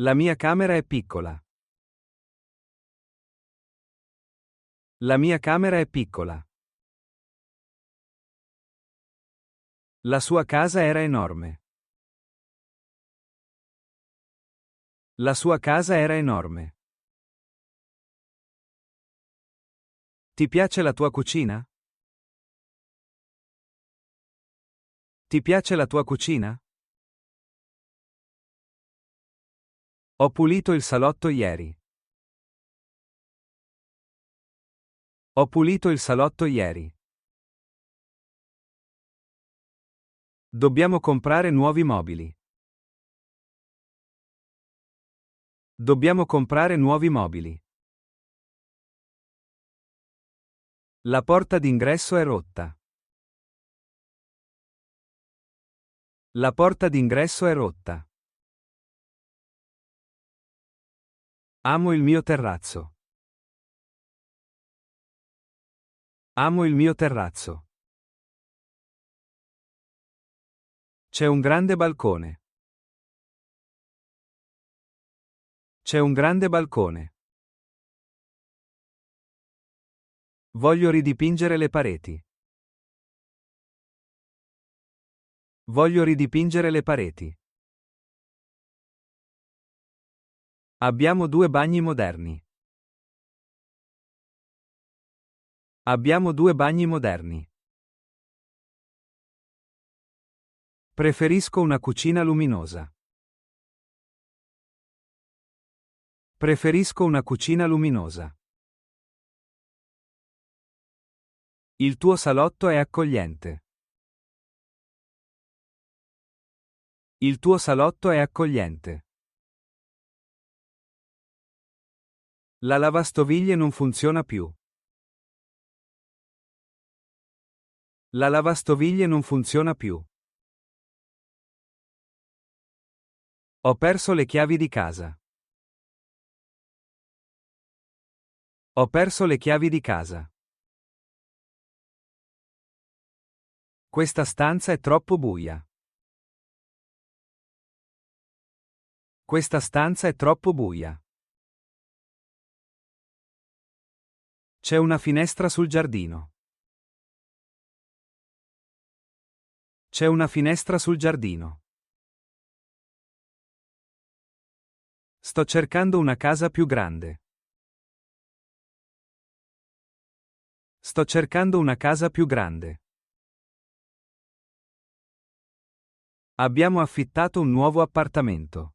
La mia camera è piccola. La mia camera è piccola. La sua casa era enorme. La sua casa era enorme. Ti piace la tua cucina? Ti piace la tua cucina? Ho pulito il salotto ieri. Ho pulito il salotto ieri. Dobbiamo comprare nuovi mobili. Dobbiamo comprare nuovi mobili. La porta d'ingresso è rotta. La porta d'ingresso è rotta. Amo il mio terrazzo. Amo il mio terrazzo. C'è un grande balcone. C'è un grande balcone. Voglio ridipingere le pareti. Voglio ridipingere le pareti. Abbiamo 2 bagni moderni. Abbiamo 2 bagni moderni. Preferisco una cucina luminosa. Preferisco una cucina luminosa. Il tuo salotto è accogliente. Il tuo salotto è accogliente. La lavastoviglie non funziona più. La lavastoviglie non funziona più. Ho perso le chiavi di casa. Ho perso le chiavi di casa. Questa stanza è troppo buia. Questa stanza è troppo buia. C'è una finestra sul giardino. C'è una finestra sul giardino. Sto cercando una casa più grande. Sto cercando una casa più grande. Abbiamo affittato un nuovo appartamento.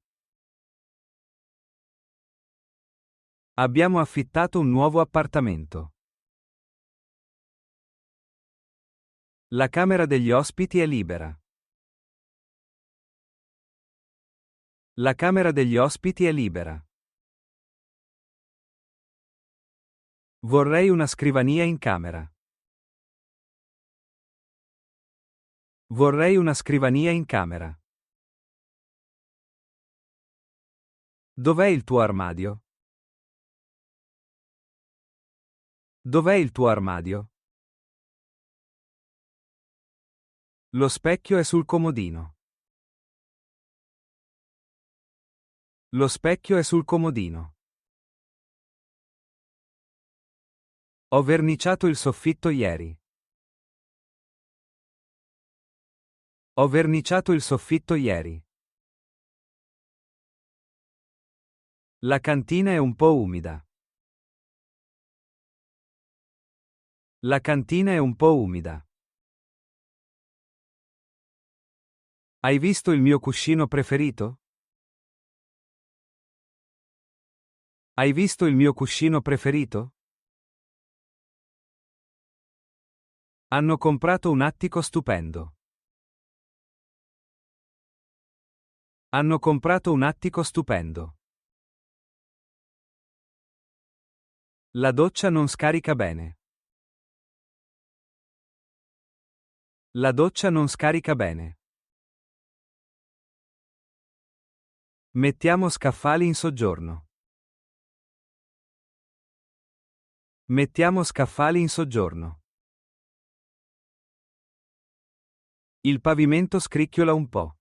Abbiamo affittato un nuovo appartamento. La camera degli ospiti è libera. La camera degli ospiti è libera. Vorrei una scrivania in camera. Vorrei una scrivania in camera. Dov'è il tuo armadio? Dov'è il tuo armadio? Lo specchio è sul comodino. Lo specchio è sul comodino. Ho verniciato il soffitto ieri. Ho verniciato il soffitto ieri. La cantina è un po' umida. La cantina è un po' umida. Hai visto il mio cuscino preferito? Hai visto il mio cuscino preferito? Hanno comprato un attico stupendo. Hanno comprato un attico stupendo. La doccia non scarica bene. La doccia non scarica bene. Mettiamo scaffali in soggiorno. Mettiamo scaffali in soggiorno. Il pavimento scricchiola un po'.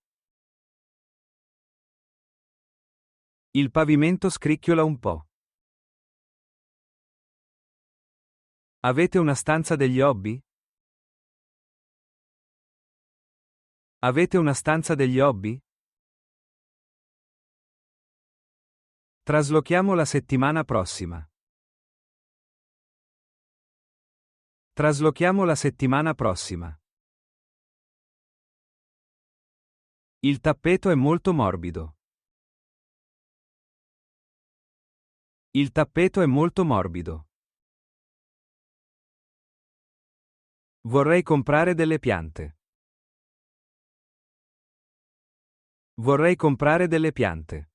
Il pavimento scricchiola un po'. Avete una stanza degli hobby? Avete una stanza degli hobby? Traslochiamo la settimana prossima. Traslochiamo la settimana prossima. Il tappeto è molto morbido. Il tappeto è molto morbido. Vorrei comprare delle piante. Vorrei comprare delle piante.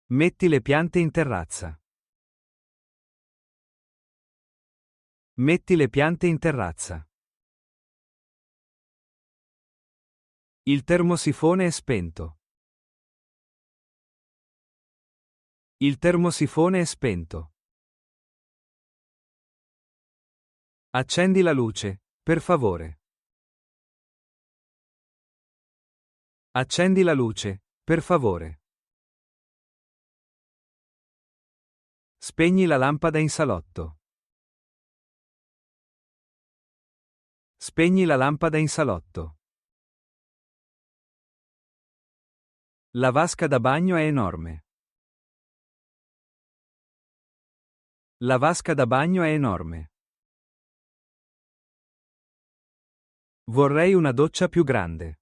Metti le piante in terrazza. Metti le piante in terrazza. Il termosifone è spento. Il termosifone è spento. Accendi la luce, per favore. Accendi la luce, per favore. Spegni la lampada in salotto. Spegni la lampada in salotto. La vasca da bagno è enorme. La vasca da bagno è enorme. Vorrei una doccia più grande.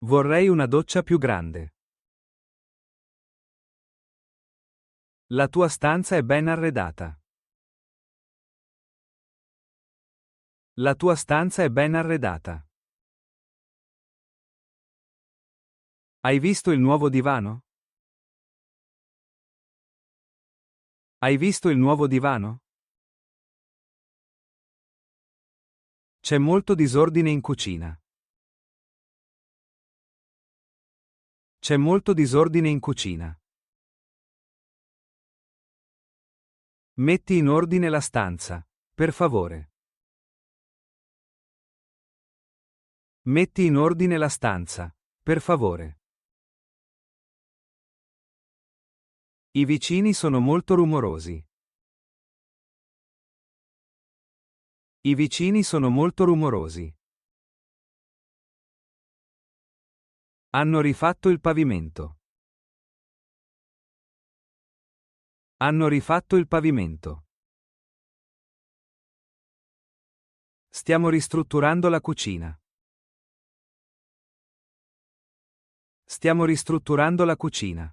Vorrei una doccia più grande. La tua stanza è ben arredata. La tua stanza è ben arredata. Hai visto il nuovo divano? Hai visto il nuovo divano? C'è molto disordine in cucina. C'è molto disordine in cucina. Metti in ordine la stanza, per favore. Metti in ordine la stanza, per favore. I vicini sono molto rumorosi. I vicini sono molto rumorosi. Hanno rifatto il pavimento. Hanno rifatto il pavimento. Stiamo ristrutturando la cucina. Stiamo ristrutturando la cucina.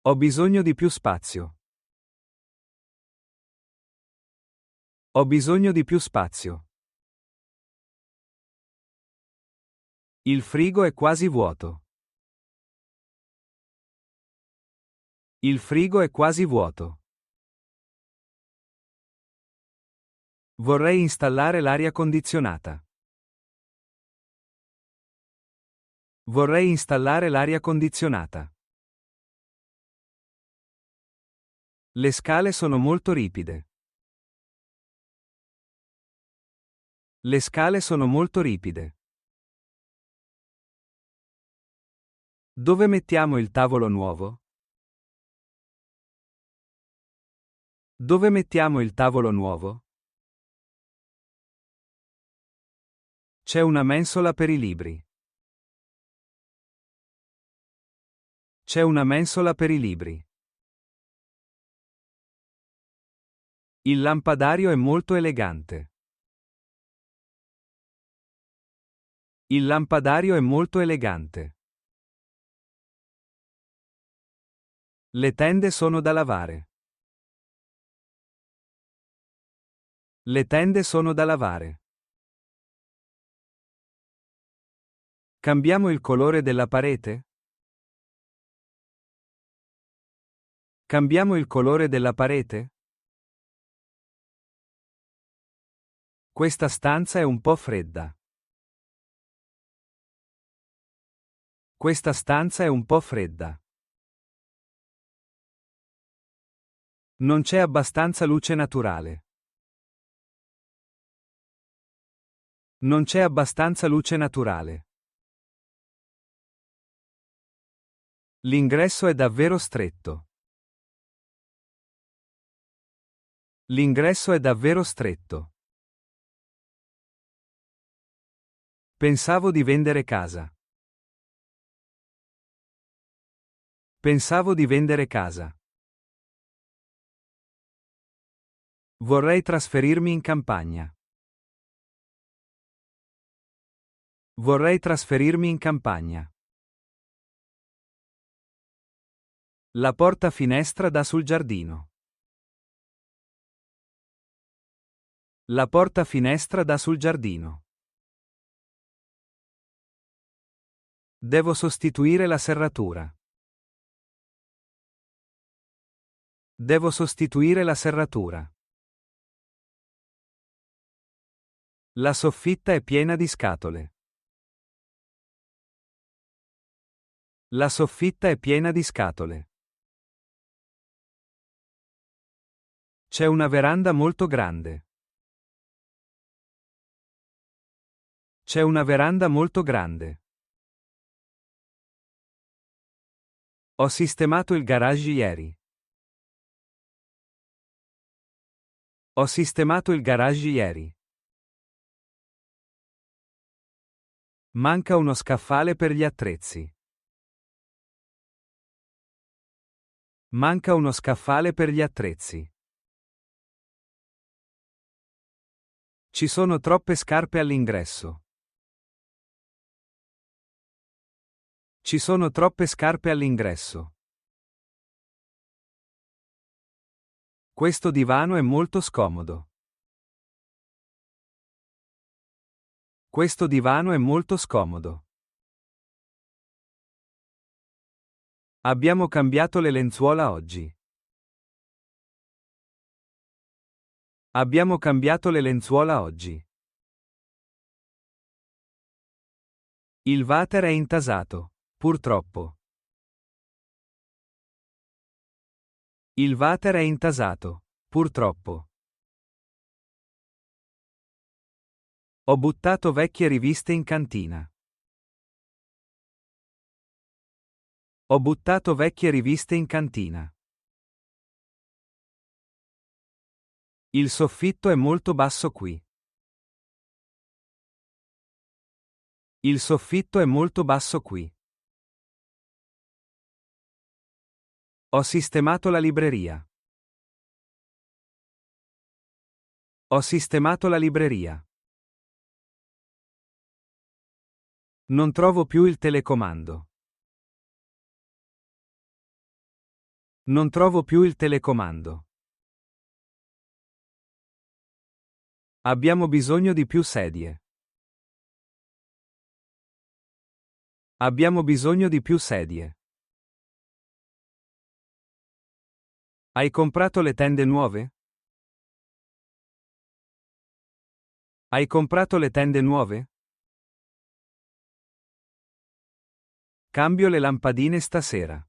Ho bisogno di più spazio. Ho bisogno di più spazio. Il frigo è quasi vuoto. Il frigo è quasi vuoto. Vorrei installare l'aria condizionata. Vorrei installare l'aria condizionata. Le scale sono molto ripide. Le scale sono molto ripide. Dove mettiamo il tavolo nuovo? Dove mettiamo il tavolo nuovo? C'è una mensola per i libri. C'è una mensola per i libri. Il lampadario è molto elegante. Il lampadario è molto elegante. Le tende sono da lavare. Le tende sono da lavare. Cambiamo il colore della parete? Cambiamo il colore della parete? Questa stanza è un po' fredda. Questa stanza è un po' fredda. Non c'è abbastanza luce naturale. Non c'è abbastanza luce naturale. L'ingresso è davvero stretto. L'ingresso è davvero stretto. Pensavo di vendere casa. Pensavo di vendere casa. Vorrei trasferirmi in campagna. Vorrei trasferirmi in campagna. La porta finestra dà sul giardino. La porta finestra dà sul giardino. Devo sostituire la serratura. Devo sostituire la serratura. La soffitta è piena di scatole. La soffitta è piena di scatole. C'è una veranda molto grande. C'è una veranda molto grande. Ho sistemato il garage ieri. Ho sistemato il garage ieri. Manca uno scaffale per gli attrezzi. Manca uno scaffale per gli attrezzi. Ci sono troppe scarpe all'ingresso. Ci sono troppe scarpe all'ingresso. Questo divano è molto scomodo. Questo divano è molto scomodo. Abbiamo cambiato le lenzuola oggi. Abbiamo cambiato le lenzuola oggi. Il water è intasato, purtroppo. Il water è intasato, purtroppo. Ho buttato vecchie riviste in cantina. Ho buttato vecchie riviste in cantina. Il soffitto è molto basso qui. Il soffitto è molto basso qui. Ho sistemato la libreria. Ho sistemato la libreria. Non trovo più il telecomando. Non trovo più il telecomando. Abbiamo bisogno di più sedie. Abbiamo bisogno di più sedie. Hai comprato le tende nuove? Hai comprato le tende nuove? Cambio le lampadine stasera.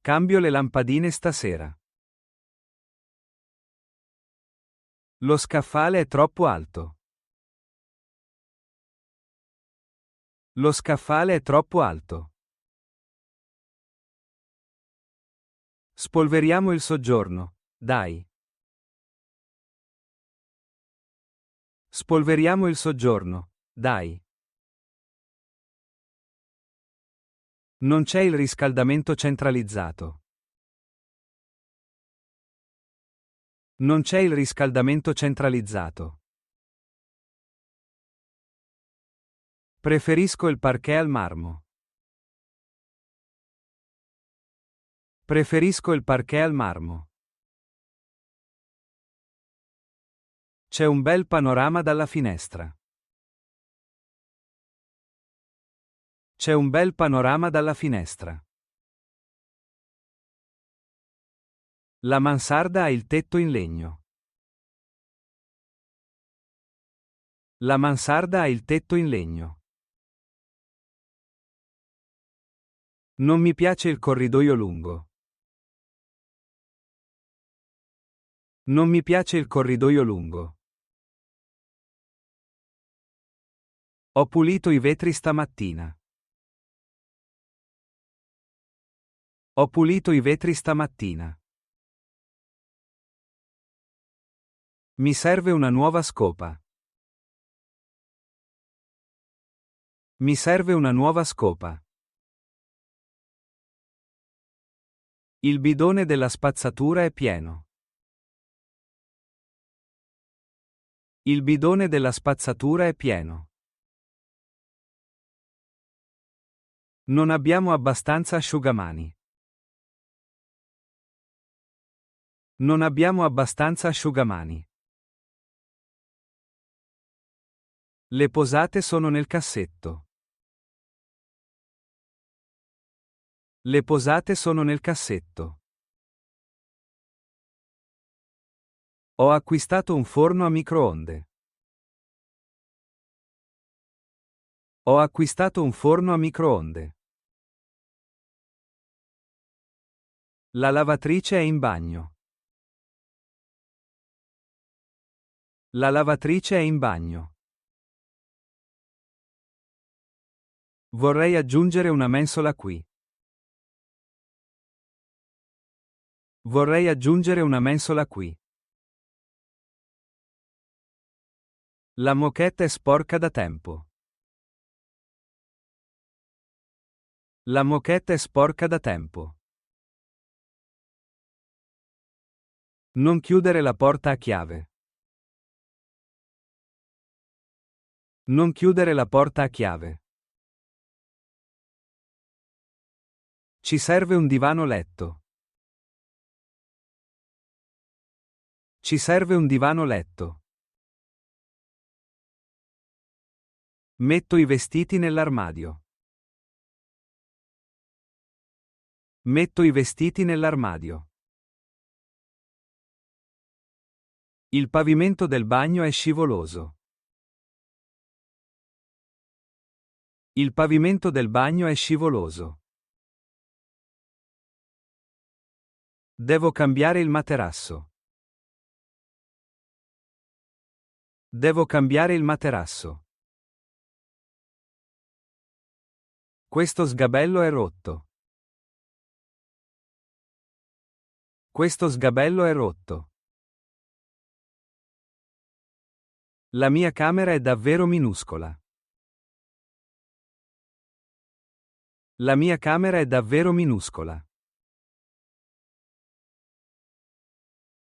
Cambio le lampadine stasera. Lo scaffale è troppo alto. Lo scaffale è troppo alto. Spolveriamo il soggiorno, dai. Spolveriamo il soggiorno, dai. Non c'è il riscaldamento centralizzato. Non c'è il riscaldamento centralizzato. Preferisco il parquet al marmo. Preferisco il parquet al marmo. C'è un bel panorama dalla finestra. C'è un bel panorama dalla finestra. La mansarda ha il tetto in legno. La mansarda ha il tetto in legno. Non mi piace il corridoio lungo. Non mi piace il corridoio lungo. Ho pulito i vetri stamattina. Ho pulito i vetri stamattina. Mi serve una nuova scopa. Mi serve una nuova scopa. Il bidone della spazzatura è pieno. Il bidone della spazzatura è pieno. Non abbiamo abbastanza asciugamani. Non abbiamo abbastanza asciugamani. Le posate sono nel cassetto. Le posate sono nel cassetto. Ho acquistato un forno a microonde. Ho acquistato un forno a microonde. La lavatrice è in bagno. La lavatrice è in bagno. Vorrei aggiungere una mensola qui. Vorrei aggiungere una mensola qui. La moquette è sporca da tempo. La moquette è sporca da tempo. Non chiudere la porta a chiave. Non chiudere la porta a chiave. Ci serve un divano letto. Ci serve un divano letto. Metto i vestiti nell'armadio. Metto i vestiti nell'armadio. Il pavimento del bagno è scivoloso. Il pavimento del bagno è scivoloso. Devo cambiare il materasso. Devo cambiare il materasso. Questo sgabello è rotto. Questo sgabello è rotto. La mia camera è davvero minuscola. La mia camera è davvero minuscola.